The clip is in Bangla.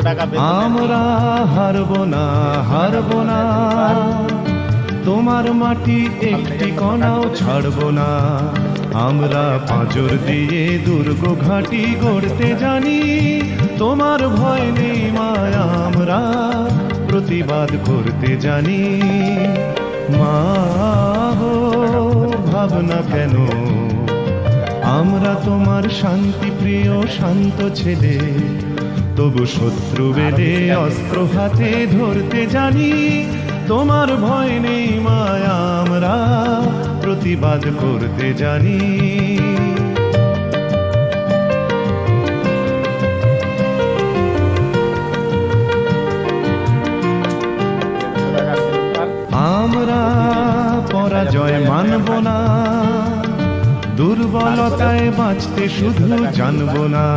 আমরা হারবো না, হারবো না, তোমার মাটি একটি কণাও ছাড়বো না। আমরা পাঁজর দিয়ে দুর্গ ঘাঁটি গড়তে জানি, তোমার ভয় নেই মায়া, আমরা প্রতিবাদ করতে জানি। মা হো ভাবনা কেন, আমরা তোমার শান্তি প্রিয় শান্ত ছেলে, তবু শত্রু বেদে অস্ত্র হাতে ধরতে জানি। তোমার ভয় নেই মায়া, আমরা প্রতিবাদ করতে জানি। আমরা পরাজয় মানব না, দুর্বলতায় বাঁচতে শুধু জানবো না।